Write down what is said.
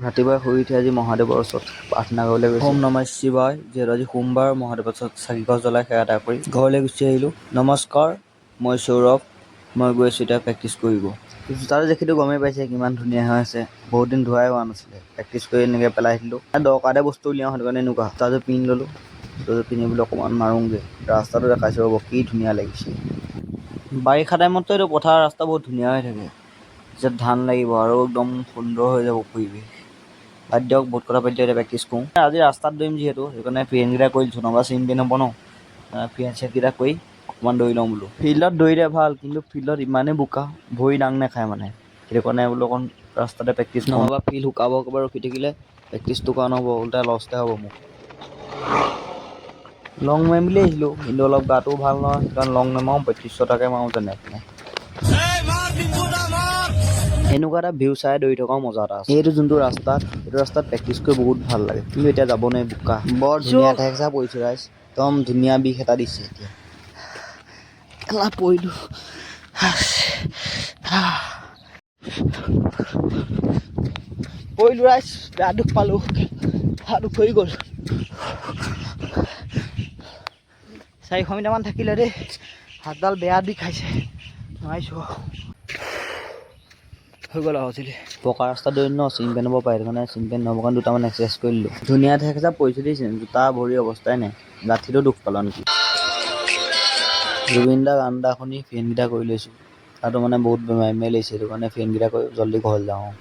ৰাতিপুৱাই শুই উঠি আজি মহাদেৱৰ ওচৰত প্ৰাৰ্থনা কৰিবলৈ গৈছোঁ। ওম নমঃ শিৱায়। যিহেতু আজি সোমবাৰ, মহাদেৱৰ ওচৰত চাকি গছ জ্বলাই সেৱা এটা কৰি ঘৰলৈ গুচি আহিলোঁ। নমস্কাৰ, মই সৌৰভ। মই গৈ আছোঁ এতিয়া প্ৰেক্টিচ কৰিব। জোতাটো দেখিতো গমেই পাইছে কিমান ধুনীয়া হৈ আছে। বহুত দিন ধোৱাই হোৱা নাছিলে। প্ৰেক্টিচ কৰি এনেকৈ পেলাই দিলোঁ। দৰকাৰতে বস্তু উলিয়াওঁ, সেইটো কাৰণে এনেকুৱা জোতাযোৰ পিন্ধি ল'লোঁ। জোতাযোৰ পিন্ধি বোলো অকণমান মাৰোঁগৈ। ৰাস্তাটো দেখাইছোঁ ৰ'ব, কি ধুনীয়া লাগিছে। বাৰিষা টাইমততো এইটো পথাৰৰ ৰাস্তা বহুত ধুনীয়া হৈ থাকে। পিছত ধান লাগিব আৰু একদম সুন্দৰ হৈ যাব পৰিৱেশ। বাদ দিয়ক, বহুত কথা পাতি এতিয়া প্ৰেক্টিচ কৰোঁ। আজি ৰাস্তাত দৌৰিম যিহেতু, সেইকাৰণে ফ্ৰেণ্ডকেইটা কৰি দিছোঁ, নহ'বা চিন পেন হ'ব ন। ফ্ৰেণ্ড চেটকেইটা কৰি অকণমান দৌৰি লওঁ বোলো। ফিল্ডত দৌৰিলে ভাল, কিন্তু ফিল্ডত ইমানেই বোকা, ভৰি দাং নাখায় মানে। সেইটো কাৰণে বোলো অকণ ৰাস্তাতে প্ৰেক্টিচ কৰোঁ। নহ'বা ফিল্ড শুকাব একেবাৰে ৰখি থাকিলে প্ৰেক্টিচটো কৰা নহ'ব, ওলোটাই লষ্টহে হ'ব মোক। লং মাৰিম বুলি আহিছিলোঁ, কিন্তু অলপ গাটোও ভাল নহয়, সেইকাৰণে লং নামাৰোঁ, ৩২টাকে মাৰোঁ যেনে তেনে। এনেকুৱা এটা ভিউ চাই দৌৰি থকাও মজা এটা আছে। এইটো যোনটো ৰাস্তাত, এইটো ৰাস্তাত প্ৰেক্টিচ কৰি বহুত ভাল লাগে, কিন্তু এতিয়া যাব নোৱাৰি বোকা। বৰ ধুনীয়া ঠেকচা পৰিছোঁ ৰাইজ, একদম ধুনীয়া বিষ এটা দিছে এতিয়া। কেলা পৰিলোঁ। পৰিলোঁ ৰাইজ, বেয়া দুখ পালোঁ, হাতটো ভৰি গ'ল। 400 মিটাৰমান থাকিলে দেই, হাতডাল বেয়া বিষাইছে, নোৱাৰিছোঁ আৰু। হৈ গ'ল আৰু আজিলৈ। পকা ৰাস্তাত দৌৰিম ন, চিন পেন হ'ব পাৰে, সেইটো কাৰণে চিন পেন নহ'ব কাৰণে দুটামান এক্সাৰচাইজ কৰি দিলোঁ। ধুনীয়া ঠেকচা পৰিছোঁ দেই, জোতা ভৰি অৱস্থাই নাই, গাঁঠিটো দুখ পালোঁ নেকি। জুবিন দা গান এটা শুনি ফেনকেইটা কৰি লৈছোঁ। তাতো মানে বহুত বেমাৰী লাগিছে, সেইটো কাৰণে ফেনকেইটা কৰি জল্দি ঘৰলৈ যাওঁ।